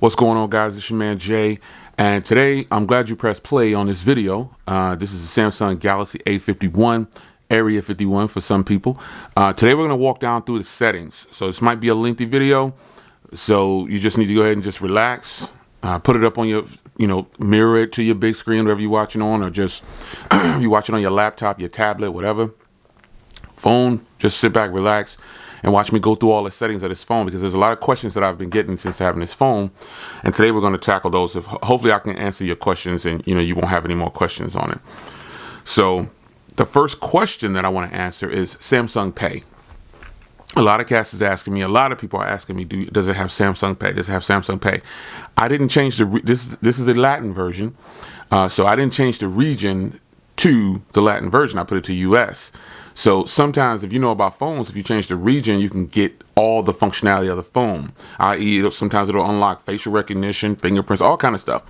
What's going on, guys? It's your man Jay, and today I'm glad you pressed play on this video. This is a Samsung Galaxy A51, Area 51 for some people. Today we're going to walk down through the settings. So this might be a lengthy video, so you just need to go ahead and just relax. Put it up on your, mirror it to your big screen, whatever you're watching on, or just you watch it on your laptop, your tablet, whatever. Phone, just sit back, relax, and watch me go through all the settings of this phone, because there's a lot of questions that I've been getting since having this phone, and today we're going to tackle those. Hopefully I can answer your questions, and you won't have any more questions on it. So the first question that I want to answer is Samsung Pay. A lot of cats is asking me, a lot of people are asking me, does it have Samsung Pay? Does it have Samsung Pay? I didn't change this is the Latin version, so I didn't change the region to the Latin version. I put it to US. So sometimes, if you know about phones, if you change the region, you can get all the functionality of the phone, i.e. sometimes it'll unlock facial recognition, fingerprints, all kind of stuff.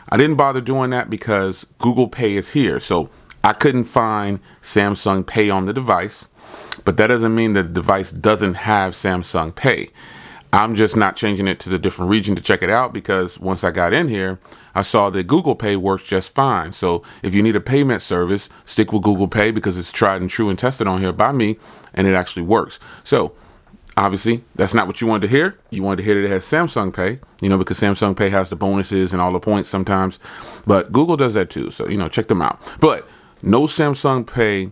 I didn't bother doing that because Google Pay is here. So I couldn't find Samsung Pay on the device, but that doesn't mean that the device doesn't have Samsung Pay. I'm just not changing it to the different region to check it out, because once I got in here, I saw that Google Pay works just fine. So if you need a payment service, stick with Google Pay, because it's tried and true and tested on here by me, and it actually works. So obviously that's not what you wanted to hear. You wanted to hear that it has Samsung Pay, because Samsung Pay has the bonuses and all the points sometimes, but Google does that too. So, check them out. But no Samsung Pay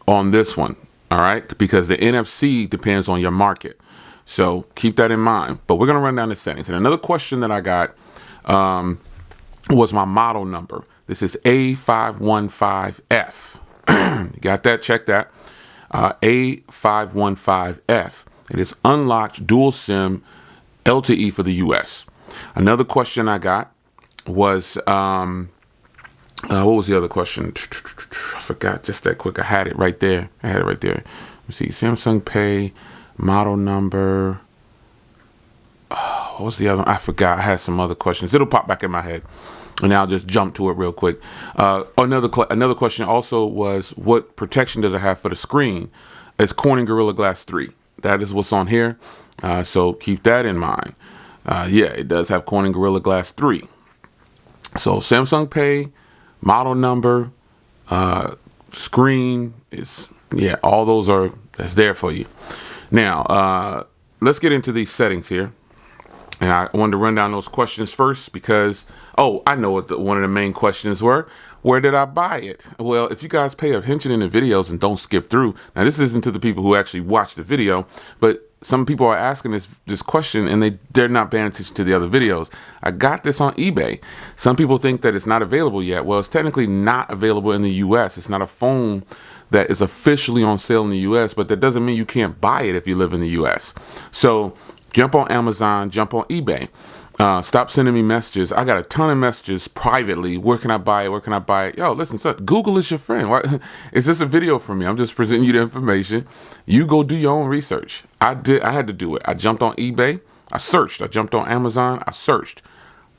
on this one. All right. Because the NFC depends on your market. So keep that in mind. But we're going to run down the settings. And another question that I got was my model number. This is A515F. You got that? Check that. A515F. It is unlocked dual SIM LTE for the US. Another question I got was, what was the other question? I forgot just that quick. I had it right there. Let me see. Samsung Pay. Model number. What was the other one? I forgot. I had some other questions. It'll pop back in my head, and I'll just jump to it real quick. Another question also was, what protection does it have for the screen? It's Corning Gorilla Glass 3. That is what's on here. So keep that in mind. Yeah, it does have Corning Gorilla Glass 3. So Samsung Pay, model number, screen is, all those that's there for you. Now, let's get into these settings here. And I wanted to run down those questions first because, I know what one of the main questions were. Where did I buy it? Well, if you guys pay attention in the videos and don't skip through. Now, this isn't to the people who actually watch the video, but some people are asking this question and they're not paying attention to the other videos. I got this on eBay. Some people think that it's not available yet. Well, it's technically not available in the US. It's not a phone that is officially on sale in the US, but that doesn't mean you can't buy it if you live in the US. So jump on Amazon, jump on eBay. Stop sending me messages. I got a ton of messages privately. Where can I buy it? Where can I buy it? Yo, listen, son, Google is your friend. Why? It's just a video for me. I'm just presenting you the information. You go do your own research. I had to do it. I jumped on eBay. I searched. I jumped on Amazon. I searched.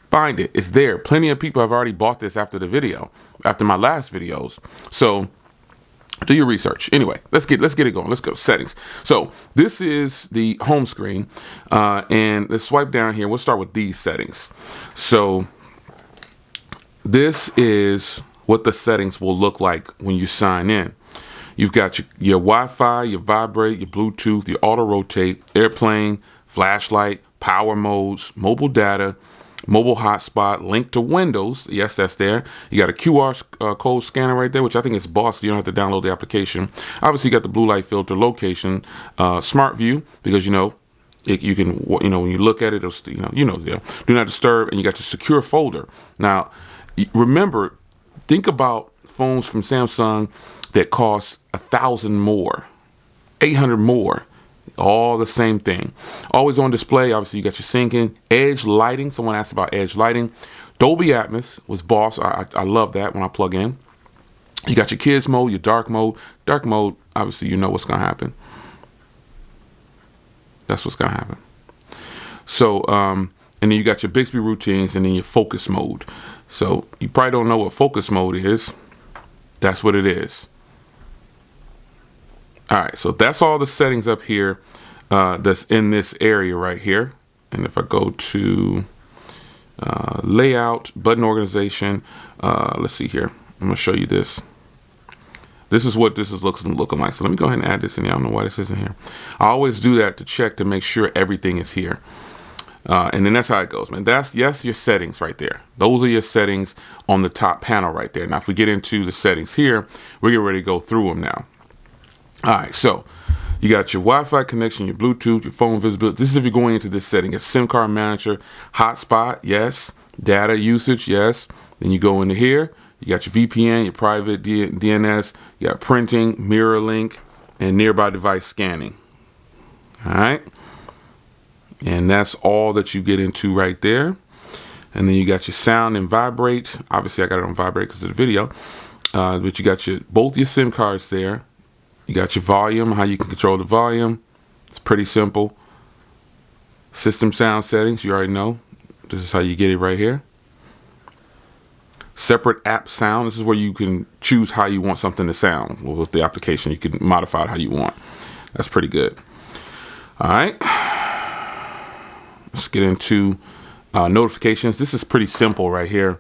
Find it. It's there. Plenty of people have already bought this after the video, after my last videos. So do your research. Anyway, let's get it going. Let's go settings. So this is the home screen, and let's swipe down here. We'll start with these settings. So this is what the settings will look like when you sign in. You've got your Wi-Fi, your vibrate, your Bluetooth, your auto rotate, airplane, flashlight, power modes, mobile data, mobile hotspot, link to Windows. Yes, that's there. You got a QR code scanner right there, which I think is boss. You don't have to download the application. Obviously, you got the blue light filter, location, smart view, because you can, when you look at it, it'll, do not disturb, and you got your secure folder. Now, remember, think about phones from Samsung that cost 1,000 more, 800 more. All the same thing. Always on display. Obviously, you got your syncing. Edge lighting. Someone asked about edge lighting. Dolby Atmos was boss. I love that when I plug in. You got your kids mode, your dark mode. Dark mode, obviously, you know what's going to happen. That's what's going to happen. So, and then you got your Bixby routines, and then your focus mode. So, you probably don't know what focus mode is. That's what it is. All right, so that's all the settings up here that's in this area right here. And if I go to layout, button organization. Let's see here. I'm gonna show you this. This is what this is looking like. So let me go ahead and add this in here. I don't know why this isn't here. I always do that to check to make sure everything is here. And then that's how it goes, man. That's your settings right there. Those are your settings on the top panel right there. Now, if we get into the settings here, we're getting ready to go through them now. All right, so you got your Wi-Fi connection, your Bluetooth, your phone visibility. This is if you're going into this setting. A SIM card manager, hotspot, yes. Data usage, yes. Then you go into here. You got your VPN, your private DNS, you got printing, mirror link, and nearby device scanning. All right. And that's all that you get into right there. And then you got your sound and vibrate. Obviously, I got it on vibrate because of the video. But you got both your SIM cards there. You got your volume, how you can control the volume. It's pretty simple. System sound settings, you already know. This is how you get it right here. Separate app sound. This is where you can choose how you want something to sound. Well, with the application, you can modify it how you want. That's pretty good. All right. Let's get into notifications. This is pretty simple right here.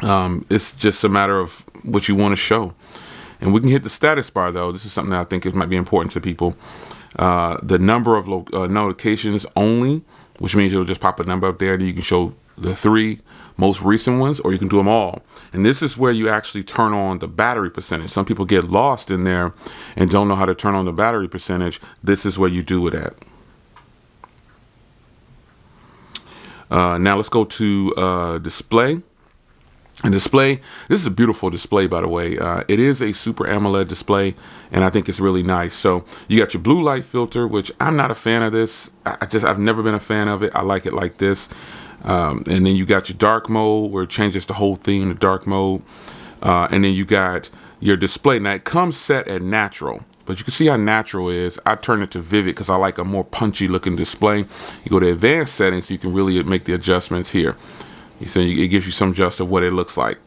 It's just a matter of what you want to show. And we can hit the status bar, though. This is something that I think might be important to people. The number of notifications only, which means it'll just pop a number up there. Then you can show the 3 most recent ones, or you can do them all. And this is where you actually turn on the battery percentage. Some people get lost in there and don't know how to turn on the battery percentage. This is where you do it at. Now let's go to display. And display, this is a beautiful display, by the way. It is a Super AMOLED display, and I think it's really nice. So you got your blue light filter, which I'm not a fan of this. I've never been a fan of it. I like it like this. And then you got your dark mode, where it changes the whole theme to dark mode. And then you got your display. Now it comes set at natural, but you can see how natural it is. I turn it to vivid because I like a more punchy looking display. You go to advanced settings, so you can really make the adjustments here. So it gives you some just of what it looks like.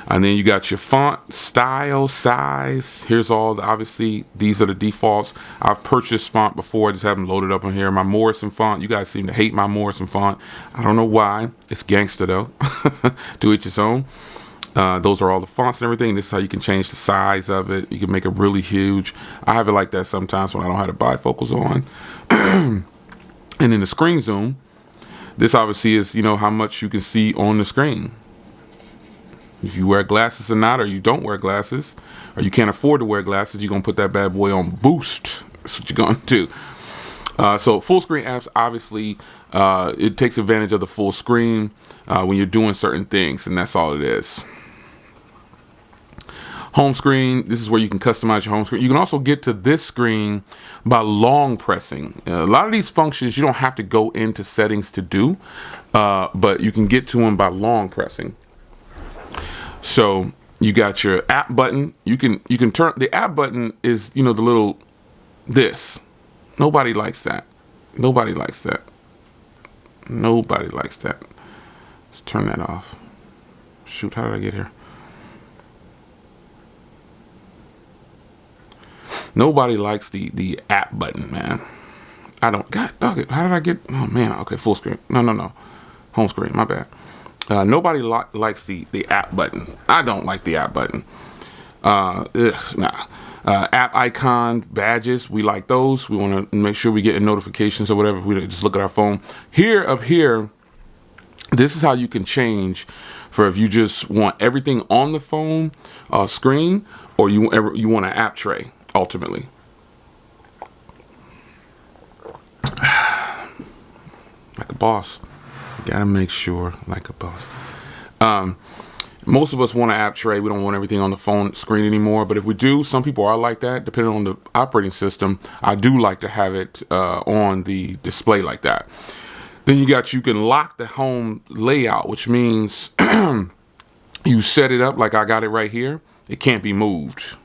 And then you got your font, style, size. Here's obviously, these are the defaults. I've purchased font before. I just haven't loaded up on here. My Morrison font. You guys seem to hate my Morrison font. I don't know why. It's gangster, though. To each its own. Those are all the fonts and everything. This is how you can change the size of it. You can make it really huge. I have it like that sometimes when I don't have the bifocals on. And then the screen zoom. This obviously is, how much you can see on the screen. If you wear glasses or not, or you don't wear glasses, or you can't afford to wear glasses, you're going to put that bad boy on boost. That's what you're going to do. So full screen apps, obviously, it takes advantage of the full screen when you're doing certain things, and that's all it is. Home screen, this is where you can customize your home screen. You can also get to this screen by long pressing. A lot of these functions you don't have to go into settings to do, but you can get to them by long pressing. So you got your app button. You can turn the app button is the little this. Nobody likes that. Nobody likes that. Nobody likes that. Let's turn that off. Shoot, how did I get here? Nobody likes the app button, man. I don't. God, dog, how did I get? Oh man. Okay, full screen. No. Home screen. My bad. Nobody likes the app button. I don't like the app button. Nah. App icon badges. We like those. We want to make sure we get notifications or whatever. We just look at our phone. Up here. This is how you can change for if you just want everything on the phone screen, or you want an app tray. Ultimately, like a boss, you gotta make sure, like a boss. Most of us want an app tray. We don't want everything on the phone screen anymore. But if we do, some people are like that. Depending on the operating system, I do like to have it on the display like that. Then you can lock the home layout, which means you set it up like I got it right here. It can't be moved.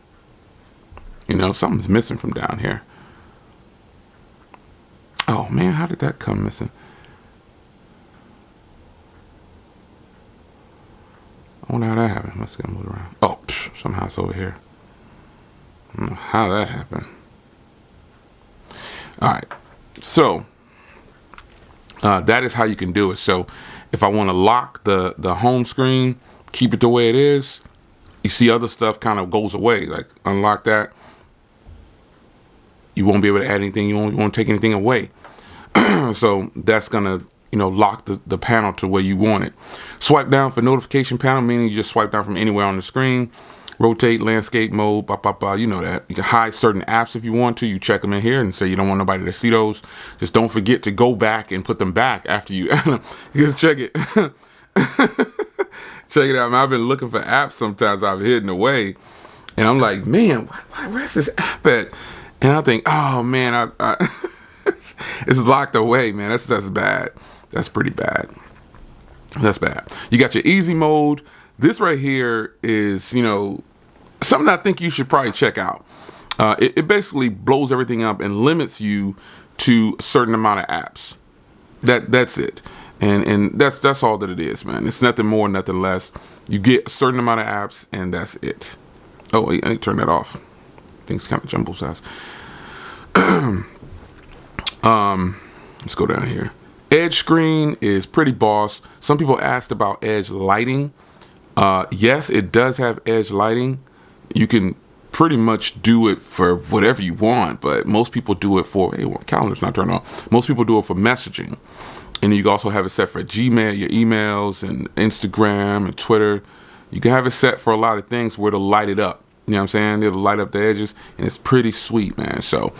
Something's missing from down here. Oh man, how did that come missing? I wonder how that happened. Let's get moved around. Oh, somehow it's over here. I don't know how that happened. All right, so That is how you can do it. So if I want to lock the home screen, keep it the way it is, you see other stuff kind of goes away. Like unlock that, you won't be able to add anything. You won't take anything away. So that's gonna lock the panel to where you want it. Swipe down for notification panel, meaning you just swipe down from anywhere on the screen. Rotate, landscape mode, blah, blah, blah. You know that. You can hide certain apps if you want to. You check them in here and say you don't want nobody to see those. Just don't forget to go back and put them back after you. Just check it. Check it out, man. I've been looking for apps sometimes I've hidden away. And I'm like, man, where's this app at? And I think, oh, man, it's locked away, man. That's bad. That's pretty bad. That's bad. You got your easy mode. This right here is, something I think you should probably check out. It basically blows everything up and limits you to a certain amount of apps. That's it. And that's all that it is, man. It's nothing more, nothing less. You get a certain amount of apps and that's it. Oh, wait, I need to turn that off. Things kind of jumbo size. Let's go down here. Edge screen is pretty boss. Some people asked about edge lighting. Yes, it does have edge lighting. You can pretty much do it for whatever you want, but most people do it for, hey, well, calendar's not turned on. Most people do it for messaging. And you can also have it set for Gmail, your emails, and Instagram and Twitter. You can have it set for a lot of things where it'll light it up. You know what I'm saying? It'll light up the edges, and it's pretty sweet, man. So,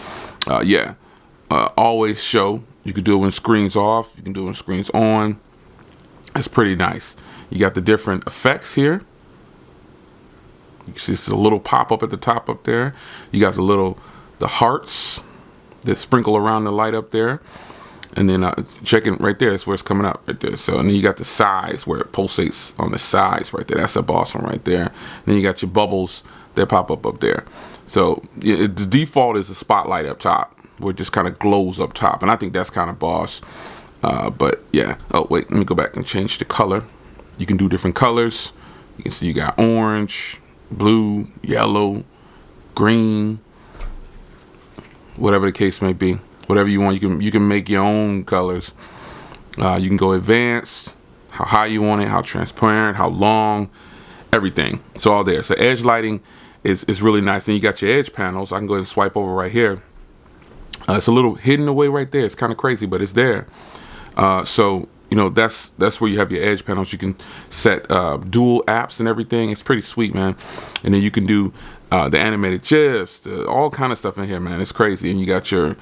always show. You can do it when screen's off. You can do it when screen's on. It's pretty nice. You got the different effects here. You see it's a little pop up at the top up there. You got the hearts that sprinkle around the light up there. And then checking right there, that's where it's coming up right there. So, and then you got the sides where it pulsates on the sides right there. That's a boss one right there. And then you got your bubbles that pop up there. So the default is the spotlight up top, where it just kind of glows up top. And I think that's kind of boss. But yeah. Oh, wait, let me go back and change the color. You can do different colors. You can see you got orange, blue, yellow, green, whatever the case may be. Whatever you want, you can make your own colors. You can go advanced, how high you want it, how transparent, how long, everything. It's all there. So edge lighting is really nice. Then you got your edge panels. I can go ahead and swipe over right here. It's a little hidden away right there. It's kind of crazy, but it's there. So that's where you have your edge panels. You can set dual apps and everything. It's pretty sweet, man. And then you can do the animated GIFs, all kind of stuff in here, man. It's crazy. And you got your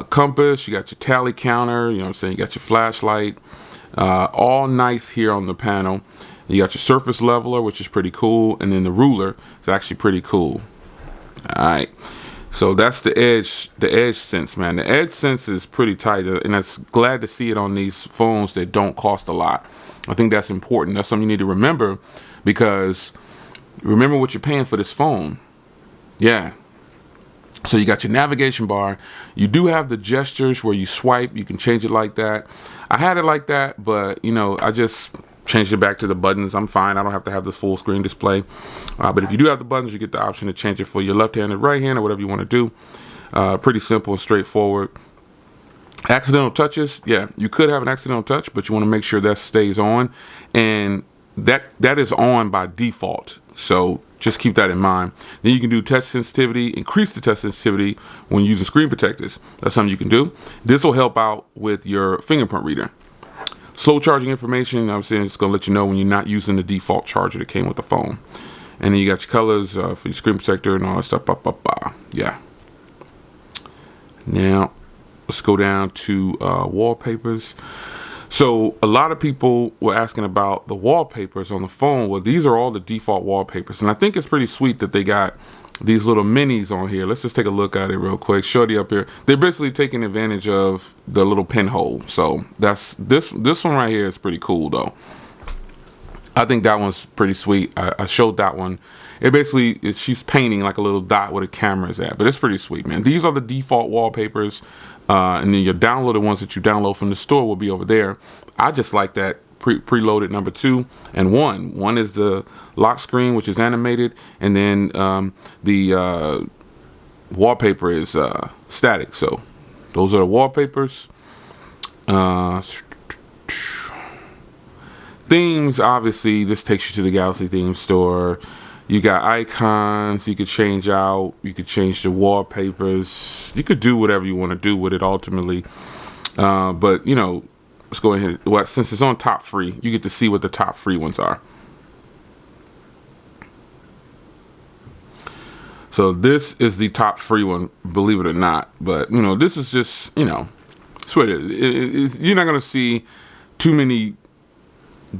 compass, you got your tally counter, you know what I'm saying? You got your flashlight, all nice here on the panel. You got your surface leveler, which is pretty cool. And then the ruler is actually pretty cool. All right. So that's the edge sense, man. The edge sense is pretty tight, and I'm glad to see it on these phones that don't cost a lot. I think that's important. That's something you need to remember, because remember what you're paying for this phone. Yeah. So you got your navigation bar. You do have the gestures where you swipe. You can change it like that. I had it like that, but I just changed it back to the buttons. I'm fine. I don't have to have the full screen display. But if you do have the buttons, you get the option to change it for your left hand and right hand, or whatever you want to do. Pretty simple and straightforward. Accidental touches. Yeah, you could have an accidental touch, but you want to make sure that stays on. And that is on by default. So just keep that in mind. Then you can do touch sensitivity, increase the touch sensitivity when using screen protectors. That's something you can do. This will help out with your fingerprint reader. Slow charging information, I'm saying it's going to let you know when you're not using the default charger that came with the phone. And then you got your colors for your screen protector and all that stuff. Yeah. Now, let's go down to wallpapers. So a lot of people were asking about the wallpapers on the phone. Well, these are all the default wallpapers. And I think it's pretty sweet that they got these little minis on here. Let's just take a look at it real quick. Shorty up here. They're basically taking advantage of the little pinhole. So that's this one right here is pretty cool though. I think that one's pretty sweet. I showed that one. It basically, she's painting like a little dot where the camera is at, but it's pretty sweet, man. These are the default wallpapers. And then your downloaded ones that you download from the store will be over there. I just like that preloaded number 2 and 1. One is the lock screen, which is animated, and then the wallpaper is static. So those are the wallpapers. Uh, Themes, obviously, this takes you to the Galaxy theme store. You got icons you could change out. You could change the wallpapers. You could do whatever you want to do with it ultimately. But, you know, let's go ahead. Well, since it's on top free, you get to see what the top free ones are. So this is the top free one, believe it or not. But, you know, this is just, you know, it's what it is. You're not going to see too many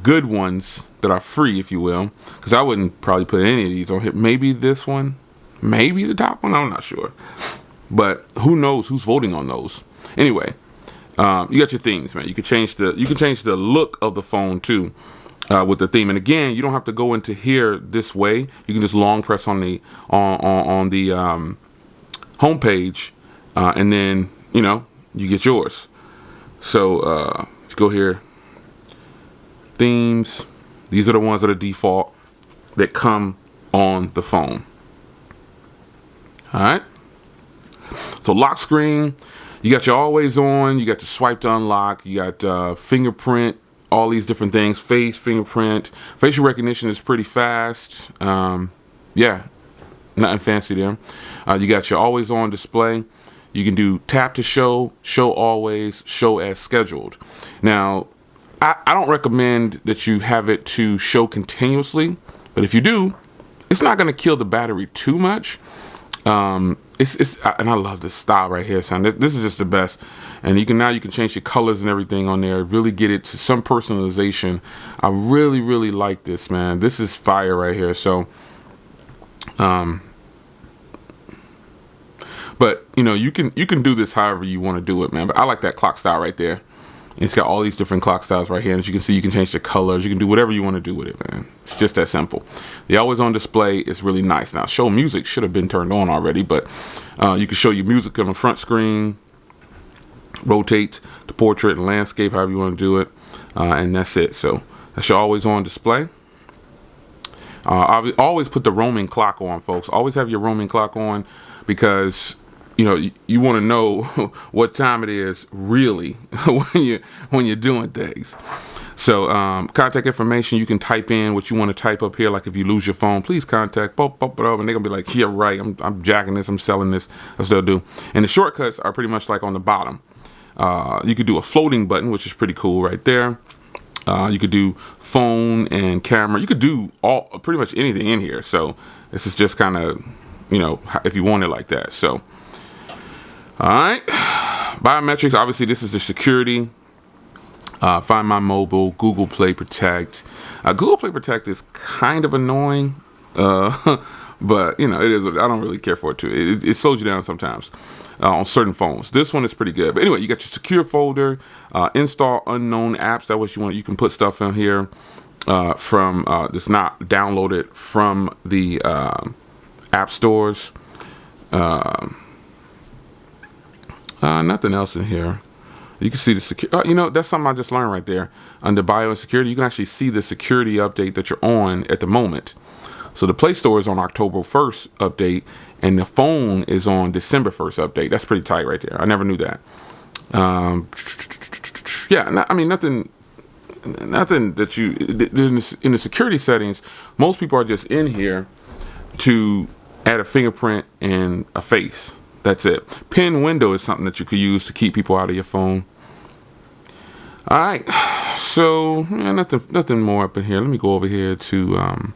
good ones that are free, if you will, because I wouldn't probably put any of these on here. Maybe this one, maybe the top one, I'm not sure, but who knows who's voting on those. Anyway, you got your themes, man. You can change the look of the phone too, with the theme. And again, you don't have to go into here this way. You can just long press on the home page, and then, you know, you get yours. So you go here, themes. These are the ones that are default that come on the phone. All right. So lock screen, you got your always on, you got your swipe to unlock, you got fingerprint, all these different things, face, fingerprint, facial recognition is pretty fast. Yeah, nothing fancy there. You got your always on display. You can do tap to show, show always, show as scheduled. Now, I don't recommend that you have it to show continuously, but if you do, it's not going to kill the battery too much. And I love this style right here, son. This is just the best. And you can change your colors and everything on there. Really get it to some personalization. I really, really like this, man. This is fire right here. So, but you know, you can do this however you want to do it, man. But I like that clock style right there. It's got all these different clock styles right here. And as you can see, you can change the colors. You can do whatever you want to do with it, man. It's just that simple. The always on display is really nice. Now, show music should have been turned on already, but you can show your music on the front screen, rotate to portrait and landscape, however you want to do it. And that's it. So that's your always on display. Always put the roaming clock on, folks. Always have your roaming clock on, because you know, you want to know what time it is really when you're doing things. So contact information, you can type in what you want to type up here. Like if you lose your phone, please contact, and they're gonna be like, yeah, right, I'm jacking this, I'm selling this. That's what they'll do. And the shortcuts are pretty much like on the bottom. You could do a floating button, which is pretty cool right there. You could do phone and camera. You could do pretty much anything in here. So this is just kind of, you know, if you want it like that. So. All right, biometrics, obviously this is the security, Find My Mobile, Google Play Protect. Google Play Protect is kind of annoying, but you know, it is. I don't really care for it too. It slows you down sometimes on certain phones. This one is pretty good. But anyway, you got your secure folder, install unknown apps. That what you want. You can put stuff in here from that's not downloaded from the app stores. Nothing else in here. You can see the security. You know, that's something I just learned right there. Under bio and security, you can actually see the security update that you're on at the moment. So the Play Store is on October 1st update, and the phone is on December 1st update. That's pretty tight right there. I never knew that. Yeah, I mean, nothing that you in the security settings. Most people are just in here to add a fingerprint and a face. That's it. Pin window is something that you could use to keep people out of your phone. All right, so yeah, nothing more up in here. Let me go over here to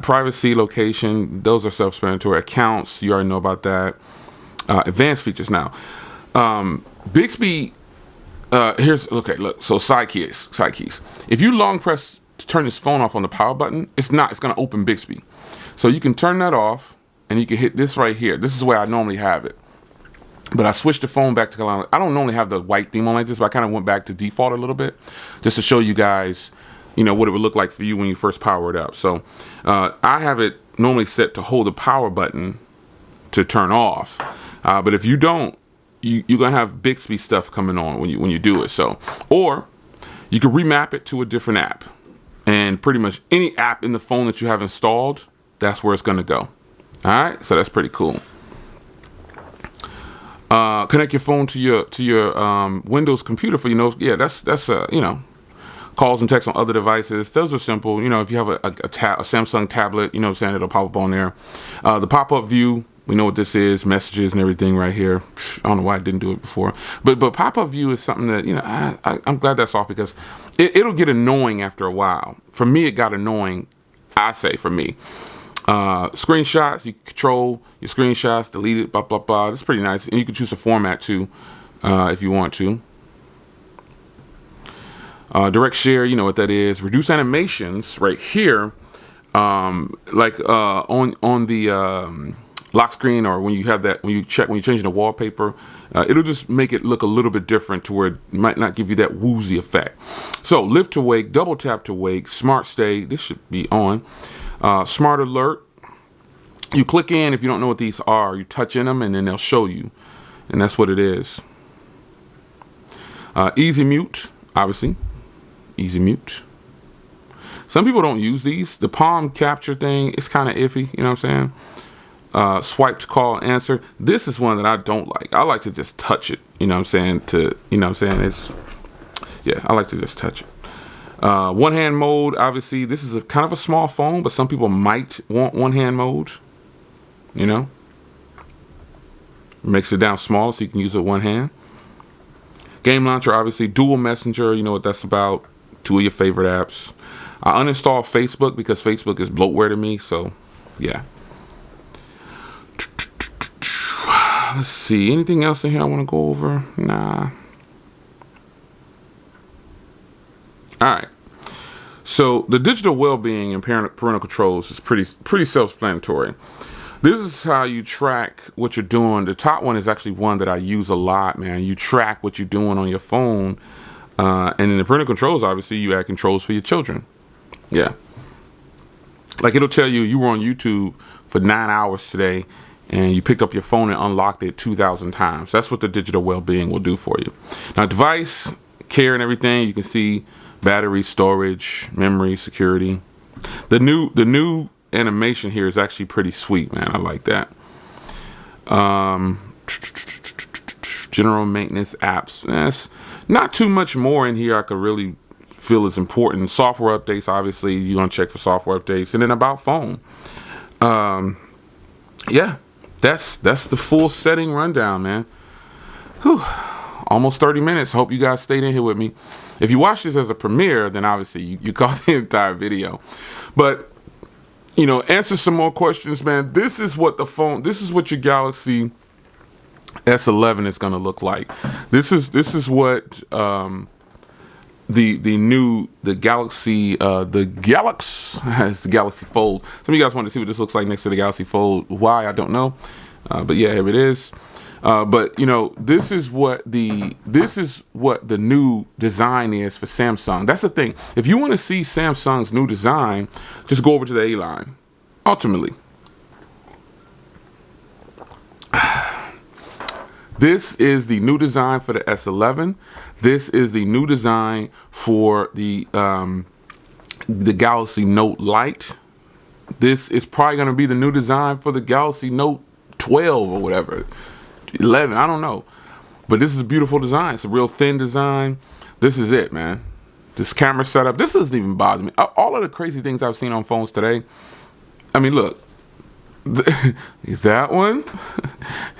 privacy, location. Those are self-explanatory. Accounts, you already know about that. Advanced features now. Bixby. Look. So side keys. If you long press to turn this phone off on the power button, it's going to open Bixby. So you can turn that off. And you can hit this right here. This is where I normally have it. But I switched the phone back to color. I don't normally have the white theme on like this, but I kind of went back to default a little bit just to show you guys, you know, what it would look like for you when you first power it up. So I have it normally set to hold the power button to turn off. But if you don't, you're going to have Bixby stuff coming on when you do it. So, or you can remap it to a different app. And pretty much any app in the phone that you have installed, that's where it's going to go. All right, so that's pretty cool. Connect your phone to your Windows computer for yeah, that's calls and texts on other devices. Those are simple. If you have a Samsung tablet, you know what I'm saying, it'll pop up on there. The pop-up view, we know what this is, messages and everything right here. I don't know why I didn't do it before. But pop-up view is something that, I'm glad that's off, because it'll get annoying after a while. For me, it got annoying, I say, for me. Screenshots, you control your screenshots, delete it, blah, blah, blah. It's pretty nice. And you can choose a format too, if you want to. Direct share, you know what that is. Reduce animations right here, like on the lock screen, or when you have that, when you're changing the wallpaper, it'll just make it look a little bit different to where it might not give you that woozy effect. So lift to wake, double tap to wake, smart stay, this should be on. Smart alert, you click in. If you don't know what these are, you touch in them and then they'll show you, and that's what it is. Easy mute, obviously. Easy mute. Some people don't use these. The palm capture thing is kind of iffy, you know what I'm saying? Swipe to call answer. This is one that I don't like. I like to just touch it, you know what I'm saying? I like to just touch it. One hand mode, obviously this is a kind of a small phone, but some people might want one hand mode, makes it down small so you can use it with one hand. Game launcher, obviously. Dual messenger, you know what that's about. 2 of your favorite apps. I uninstalled Facebook because Facebook is bloatware to me, so yeah. Let's see, anything else in here I want to go over? Nah. All right. So the digital well-being and parental controls is pretty self-explanatory. This is how you track what you're doing. The top one is actually one that I use a lot, man. You track what you're doing on your phone. And in the parental controls, obviously, you add controls for your children. Yeah. Like it'll tell you were on YouTube for 9 hours today, and you picked up your phone and unlocked it 2,000 times. That's what the digital well-being will do for you. Now, device care and everything, you can see battery, storage, memory, security. The new animation here is actually pretty sweet, man. I like that. General maintenance apps. That's not too much more in here I could really feel is important. Software updates, obviously, you're gonna check for software updates, and then about phone. Yeah, that's the full setting rundown, man. Whew. Almost 30 minutes. Hope you guys stayed in here with me. If you watch this as a premiere, then obviously you caught the entire video. But answer some more questions, man. This is what your Galaxy S11 is going to look like. This is what the Galaxy it's the Galaxy Fold. Some of you guys want to see what this looks like next to the Galaxy Fold. Why, I don't know. But yeah, here it is. But this is what the new design is for Samsung. That's the thing. If you want to see Samsung's new design, just go over to the A line. Ultimately, this is the new design for the S11. This is the new design for the Galaxy Note Lite. This is probably going to be the new design for the Galaxy Note 12 or whatever. 11, I don't know. But this is a beautiful design. It's a real thin design. This is it, man. This camera setup, this doesn't even bother me. All of the crazy things I've seen on phones today. I mean, look. Is that one?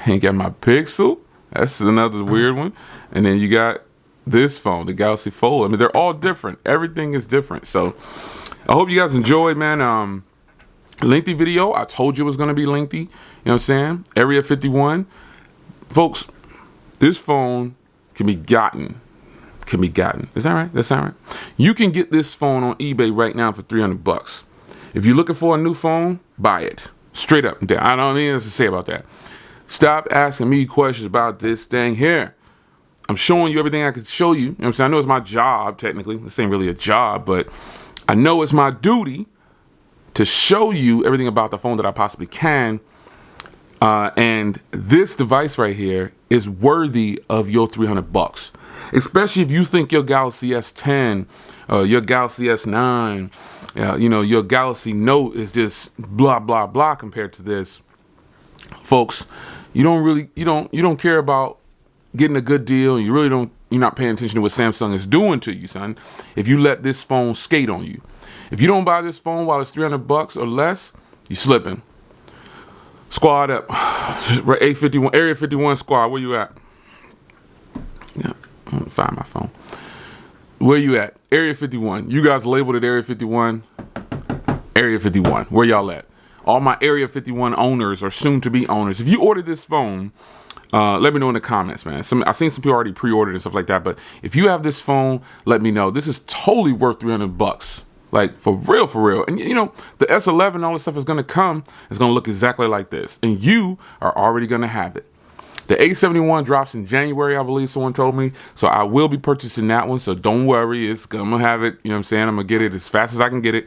Ain't got my Pixel. That's another weird one. And then you got this phone, the Galaxy Fold. I mean, they're all different. Everything is different. So I hope you guys enjoyed, man. Lengthy video. I told you it was going to be lengthy. You know what I'm saying? Area 51. Folks, this phone can be gotten. Is that right? That's right. You can get this phone on eBay right now for $300. If you're looking for a new phone, buy it. Straight up and down. I don't have anything else to say about that. Stop asking me questions about this thing here. I'm showing you everything I can show you. You know what I'm saying? I know it's my job, technically. This ain't really a job, but I know it's my duty to show you everything about the phone that I possibly can. And this device right here is worthy of your $300, especially if you think your Galaxy S10, your Galaxy S9, your Galaxy Note is just blah, blah, blah compared to this. Folks, you don't care about getting a good deal, and you're not paying attention to what Samsung is doing to you, son. If you let this phone skate on you, if you don't buy this phone while it's $300 or less, you slipping. Squad up. A51, Area 51 squad, where you at? Yeah, I'm gonna find my phone. Where you at? Area 51. You guys labeled it Area 51. Area 51. Where y'all at? All my Area 51 owners or soon to be owners. If you ordered this phone, let me know in the comments, man. I've seen some people already pre-ordered and stuff like that, but if you have this phone, let me know. This is totally worth $300. Like, for real, for real. And, the S11, all this stuff is going to come. It's going to look exactly like this. And you are already going to have it. The A71 drops in January, I believe someone told me. So I will be purchasing that one. So don't worry. I'm going to have it. You know what I'm saying? I'm going to get it as fast as I can get it.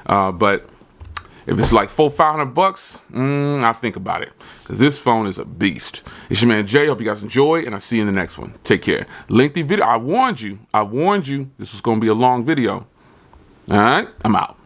But if it's like $400-500, I'll think about it. Because this phone is a beast. It's your man Jay. Hope you guys enjoy. And I'll see you in the next one. Take care. Lengthy video. I warned you. This was going to be a long video. All right. I'm out.